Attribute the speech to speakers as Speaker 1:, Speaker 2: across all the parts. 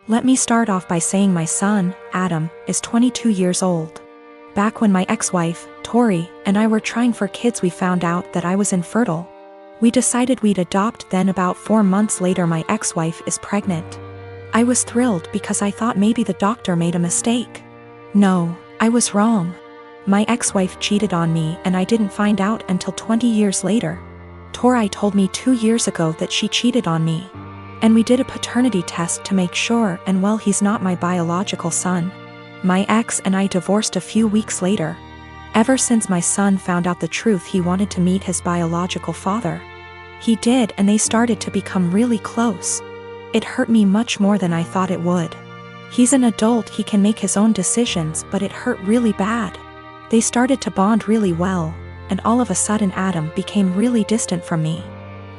Speaker 1: Let me start off by saying my son, Adam, is 22 years old. Back when my ex-wife, Tori, and I were trying for kids, we found out that I was infertile. We decided we'd adopt, then about 4 months later my ex-wife is pregnant. I was thrilled because I thought maybe the doctor made a mistake. No, I was wrong. My ex-wife cheated on me and I didn't find out until 20 years later. Tori told me 2 years ago that she cheated on me. And we did a paternity test to make sure, and well, he's not my biological son. My ex and I divorced a few weeks later. Ever since my son found out the truth, he wanted to meet his biological father. He did, and they started to become really close. It hurt me much more than I thought it would. He's an adult, he can make his own decisions, but it hurt really bad. They started to bond really well, and all of a sudden Adam became really distant from me.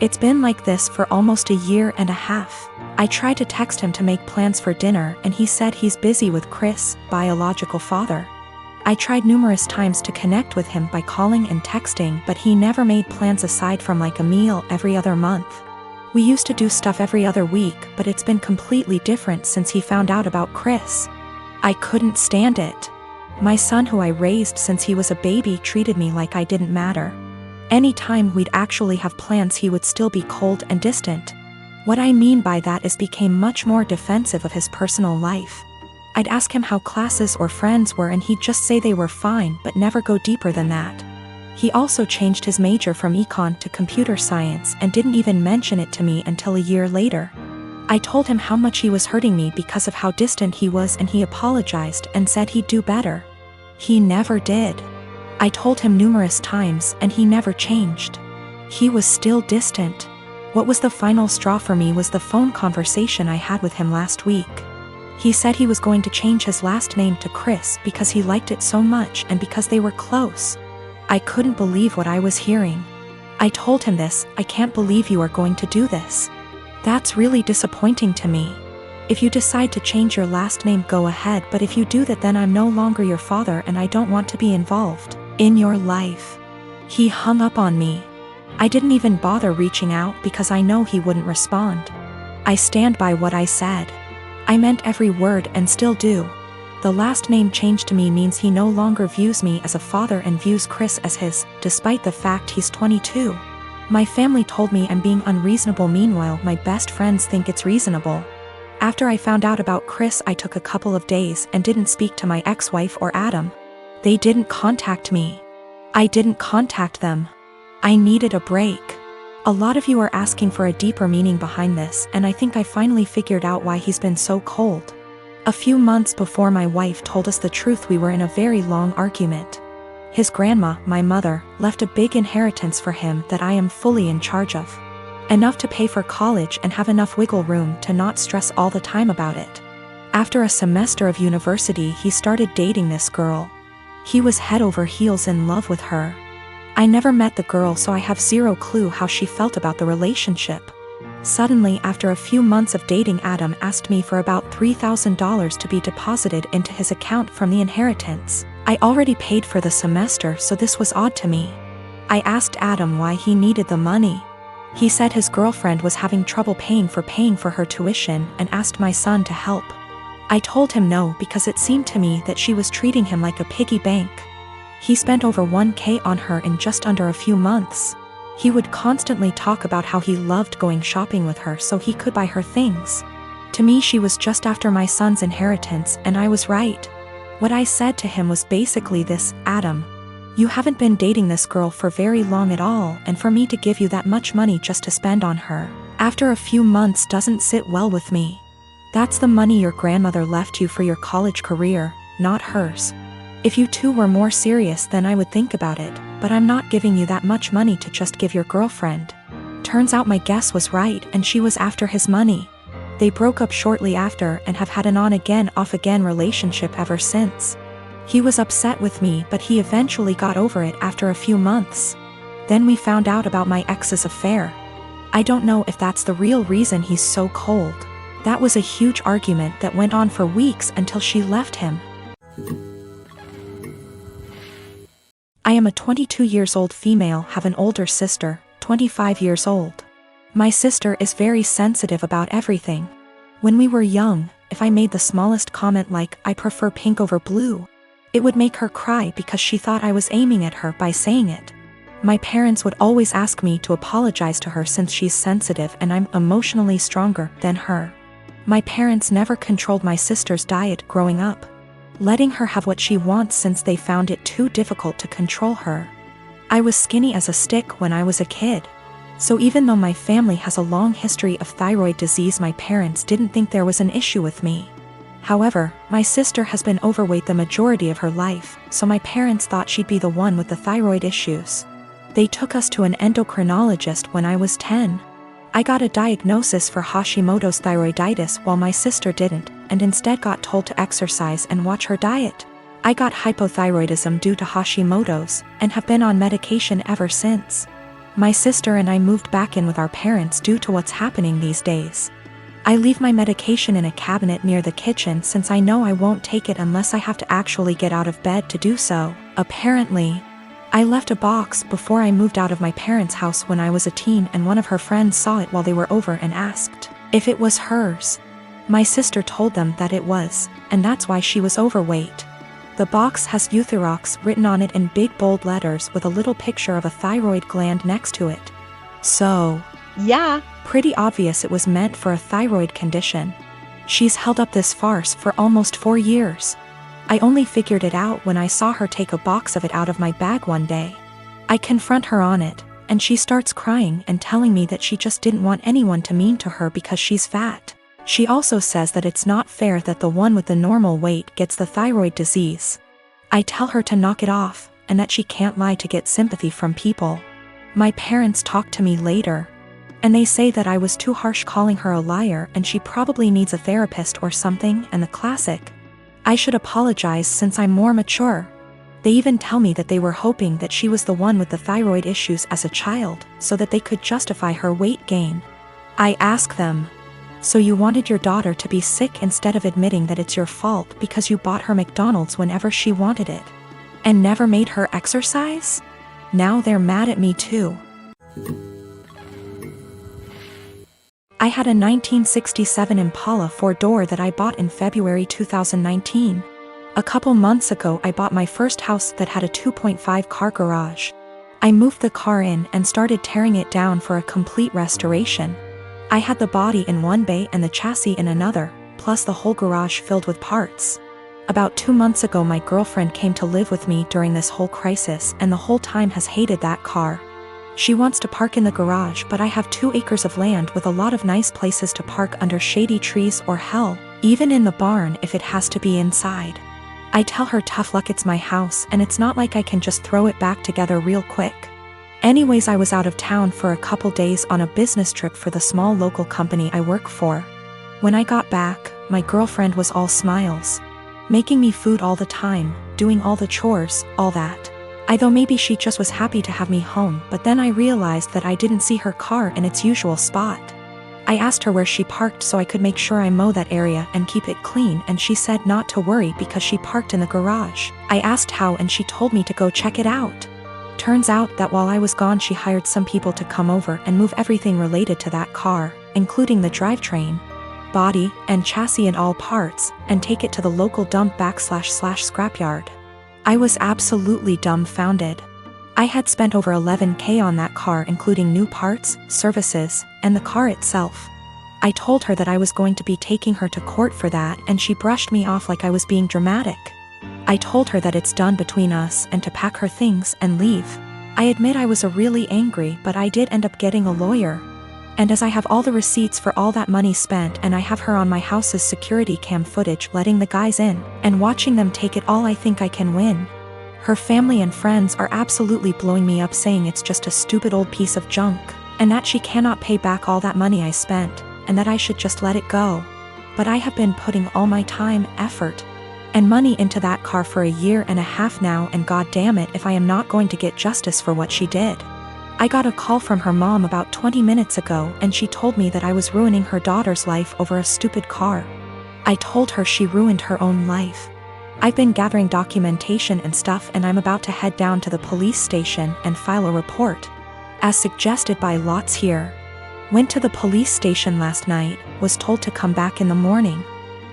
Speaker 1: It's been like this for almost a year and a half. I tried to text him to make plans for dinner and he said he's busy with Chris, biological father. I tried numerous times to connect with him by calling and texting, but he never made plans aside from like a meal every other month. We used to do stuff every other week, but it's been completely different since he found out about Chris. I couldn't stand it. My son, who I raised since he was a baby, treated me like I didn't matter. Anytime we'd actually have plans, he would still be cold and distant. What I mean by that is became much more defensive of his personal life. I'd ask him how classes or friends were and he'd just say they were fine but never go deeper than that. He also changed his major from econ to computer science and didn't even mention it to me until a year later. I told him how much he was hurting me because of how distant he was and he apologized and said he'd do better. He never did. I told him numerous times and he never changed. He was still distant. What was the final straw for me was the phone conversation I had with him last week. He said he was going to change his last name to Chris because he liked it so much and because they were close. I couldn't believe what I was hearing. I told him this. I can't believe you are going to do this. That's really disappointing to me. If you decide to change your last name, go ahead, but if you do that, then I'm no longer your father and I don't want to be involved in your life. He hung up on me. I didn't even bother reaching out because I know he wouldn't respond. I stand by what I said. I meant every word and still do. The last name change to me means he no longer views me as a father and views Chris as his, despite the fact he's 22. My family told me I'm being unreasonable, meanwhile my best friends think it's reasonable. After I found out about Chris, I took a couple of days and didn't speak to my ex-wife or Adam. They didn't contact me. I didn't contact them. I needed a break. A lot of you are asking for a deeper meaning behind this, and I think I finally figured out why he's been so cold. A few months before my wife told us the truth, we were in a very long argument. His grandma, my mother, left a big inheritance for him that I am fully in charge of. Enough to pay for college and have enough wiggle room to not stress all the time about it. After a semester of university, he started dating this girl. He was head over heels in love with her. I never met the girl, so I have zero clue how she felt about the relationship. Suddenly, after a few months of dating, Adam asked me for about $3,000 to be deposited into his account from the inheritance. I already paid for the semester, so this was odd to me. I asked Adam why he needed the money. He said his girlfriend was having trouble paying for her tuition and asked my son to help. I told him no because it seemed to me that she was treating him like a piggy bank. He spent over $1,000 on her in just under a few months. He would constantly talk about how he loved going shopping with her so he could buy her things. To me, she was just after my son's inheritance, and I was right. What I said to him was basically this: Adam, you haven't been dating this girl for very long at all, and for me to give you that much money just to spend on her after a few months doesn't sit well with me. That's the money your grandmother left you for your college career, not hers. If you two were more serious, then I would think about it, but I'm not giving you that much money to just give your girlfriend. Turns out my guess was right, and she was after his money. They broke up shortly after and have had an on-again, off-again relationship ever since. He was upset with me, but he eventually got over it after a few months. Then we found out about my ex's affair. I don't know if that's the real reason he's so cold. That was a huge argument that went on for weeks until she left him. I am a 22 years old female, have an older sister, 25 years old. My sister is very sensitive about everything. When we were young, if I made the smallest comment like, "I prefer pink over blue." It would make her cry because she thought I was aiming at her by saying it. My parents would always ask me to apologize to her since she's sensitive and I'm emotionally stronger than her. My parents never controlled my sister's diet growing up, letting her have what she wants since they found it too difficult to control her. I was skinny as a stick when I was a kid. So even though my family has a long history of thyroid disease, my parents didn't think there was an issue with me. However, my sister has been overweight the majority of her life, so my parents thought she'd be the one with the thyroid issues. They took us to an endocrinologist when I was 10. I got a diagnosis for Hashimoto's thyroiditis while my sister didn't, and instead got told to exercise and watch her diet. I got hypothyroidism due to Hashimoto's, and have been on medication ever since. My sister and I moved back in with our parents due to what's happening these days. I leave my medication in a cabinet near the kitchen since I know I won't take it unless I have to actually get out of bed to do so. Apparently, I left a box before I moved out of my parents' house when I was a teen, and one of her friends saw it while they were over and asked if it was hers. My sister told them that it was, and that's why she was overweight. The box has Euthyrox written on it in big bold letters with a little picture of a thyroid gland next to it. So, yeah, pretty obvious it was meant for a thyroid condition. She's held up this farce for almost 4 years. I only figured it out when I saw her take a box of it out of my bag one day. I confront her on it, and she starts crying and telling me that she just didn't want anyone to mean to her because she's fat. She also says that it's not fair that the one with the normal weight gets the thyroid disease. I tell her to knock it off, and that she can't lie to get sympathy from people. My parents talk to me later, and they say that I was too harsh calling her a liar and she probably needs a therapist or something, and the classic, "I should apologize since I'm more mature." They even tell me that they were hoping that she was the one with the thyroid issues as a child, so that they could justify her weight gain. I ask them, "So you wanted your daughter to be sick instead of admitting that it's your fault because you bought her McDonald's whenever she wanted it, and never made her exercise?" Now they're mad at me too. I had a 1967 Impala 4-door that I bought in February 2019. A couple months ago I bought my first house that had a 2.5 car garage. I moved the car in and started tearing it down for a complete restoration. I had the body in one bay and the chassis in another, plus the whole garage filled with parts. About 2 months ago my girlfriend came to live with me during this whole crisis, and the whole time has hated that car. She wants to park in the garage, but I have 2 acres of land with a lot of nice places to park under shady trees, or hell, even in the barn if it has to be inside. I tell her tough luck, it's my house and it's not like I can just throw it back together real quick. Anyways, I was out of town for a couple days on a business trip for the small local company I work for. When I got back, my girlfriend was all smiles, making me food all the time, doing all the chores, all that. I thought maybe she just was happy to have me home, but then I realized that I didn't see her car in its usual spot. I asked her where she parked so I could make sure I mow that area and keep it clean, and she said not to worry because she parked in the garage. I asked how, and she told me to go check it out. Turns out that while I was gone she hired some people to come over and move everything related to that car, including the drivetrain, body, and chassis and all parts, and take it to the local dump / scrapyard. I was absolutely dumbfounded. I had spent over $11,000 on that car, including new parts, services, and the car itself. I told her that I was going to be taking her to court for that, and she brushed me off like I was being dramatic. I told her that it's done between us and to pack her things and leave. I admit I was really angry, but I did end up getting a lawyer. And as I have all the receipts for all that money spent, and I have her on my house's security cam footage letting the guys in and watching them take it all, I think I can win. Her family and friends are absolutely blowing me up, saying it's just a stupid old piece of junk, and that she cannot pay back all that money I spent, and that I should just let it go. But I have been putting all my time, effort, and money into that car for 1.5 years now, and god damn it if I am not going to get justice for what she did. I got a call from her mom about 20 minutes ago, and she told me that I was ruining her daughter's life over a stupid car. I told her she ruined her own life. I've been gathering documentation and stuff, and I'm about to head down to the police station and file a report, as suggested by lots here. Went to the police station last night, was told to come back in the morning.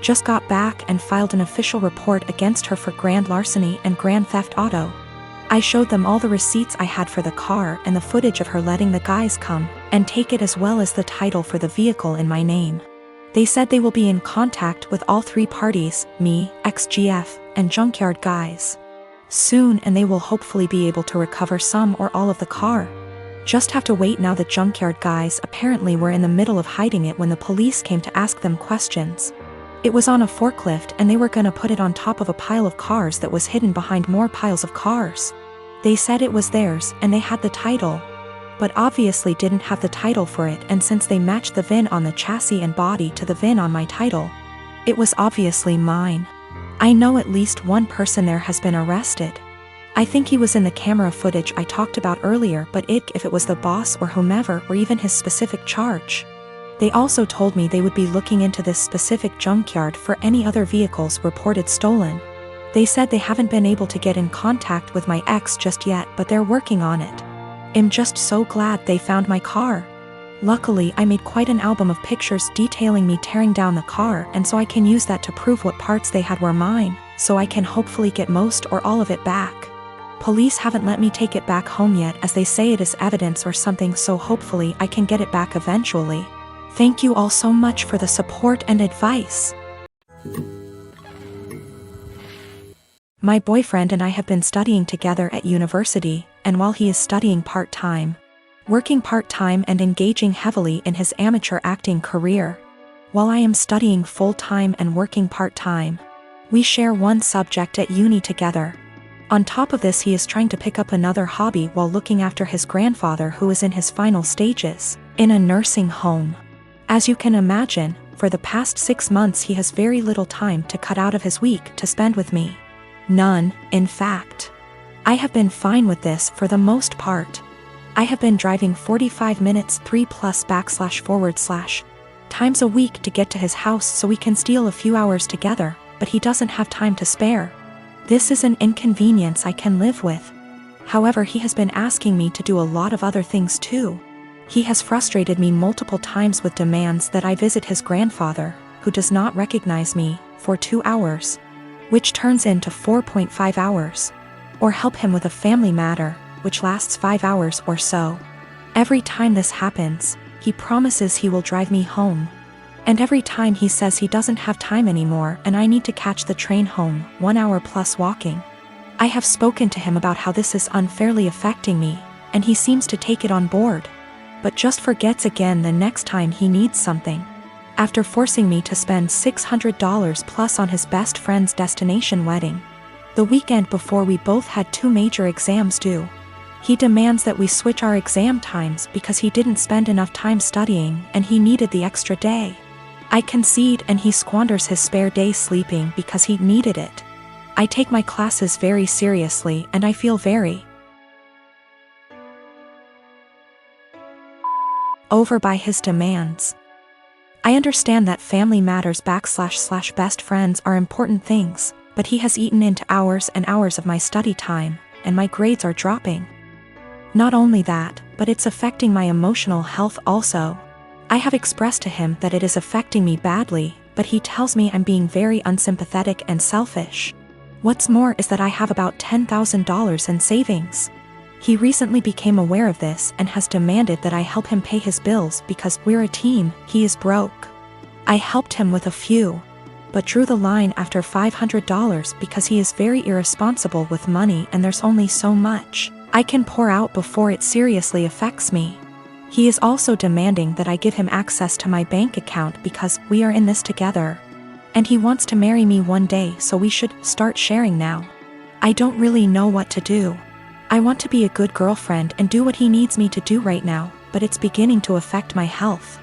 Speaker 1: Just got back and filed an official report against her for grand larceny and grand theft auto. I showed them all the receipts I had for the car and the footage of her letting the guys come and take it, as well as the title for the vehicle in my name. They said they will be in contact with all three parties, me, XGF, and junkyard guys, soon, and they will hopefully be able to recover some or all of the car. Just have to wait now. The junkyard guys apparently were in the middle of hiding it when the police came to ask them questions. It was on a forklift and they were gonna put it on top of a pile of cars that was hidden behind more piles of cars. They said it was theirs and they had the title, but obviously didn't have the title for it, and since they matched the VIN on the chassis and body to the VIN on my title, it was obviously mine. I know at least one person there has been arrested. I think he was in the camera footage I talked about earlier, but if it was the boss or whomever, or even his specific charge. They also told me they would be looking into this specific junkyard for any other vehicles reported stolen. They said they haven't been able to get in contact with my ex just yet, but they're working on it. I'm just so glad they found my car. Luckily, I made quite an album of pictures detailing me tearing down the car, and so I can use that to prove what parts they had were mine, so I can hopefully get most or all of it back. Police haven't let me take it back home yet, as they say it is evidence or something, so hopefully I can get it back eventually. Thank you all so much for the support and advice. My boyfriend and I have been studying together at university, and while he is studying part-time, working part-time and engaging heavily in his amateur acting career, while I am studying full-time and working part-time, we share one subject at uni together. On top of this, he is trying to pick up another hobby while looking after his grandfather, who is in his final stages, in a nursing home. As you can imagine, for the past 6 months he has very little time to cut out of his week to spend with me. None, in fact. I have been fine with this for the most part. I have been driving 45 minutes 3+// times a week to get to his house so we can steal a few hours together, but he doesn't have time to spare. This is an inconvenience I can live with. However, he has been asking me to do a lot of other things too. He has frustrated me multiple times with demands that I visit his grandfather, who does not recognize me, for 2 hours, which turns into 4.5 hours, or help him with a family matter, which lasts 5 hours or so. Every time this happens, he promises he will drive me home. And every time he says he doesn't have time anymore and I need to catch the train home, 1 hour plus walking. I have spoken to him about how this is unfairly affecting me, and he seems to take it on board, but just forgets again the next time he needs something. After forcing me to spend $600 plus on his best friend's destination wedding, the weekend before we both had 2 major exams due, he demands that we switch our exam times because he didn't spend enough time studying and he needed the extra day. I concede and he squanders his spare day sleeping because he needed it. I take my classes very seriously and I feel very over by his demands. I understand that family matters / best friends are important things, but he has eaten into hours and hours of my study time, and my grades are dropping. Not only that, but it's affecting my emotional health also. I have expressed to him that it is affecting me badly, but he tells me I'm being very unsympathetic and selfish. What's more is that I have about $10,000 in savings. He recently became aware of this and has demanded that I help him pay his bills because we're a team. He is broke. I helped him with a few, but drew the line after $500 because he is very irresponsible with money and there's only so much I can pour out before it seriously affects me. He is also demanding that I give him access to my bank account because we are in this together. And he wants to marry me one day, so we should start sharing now. I don't really know what to do. I want to be a good girlfriend and do what he needs me to do right now, but it's beginning to affect my health.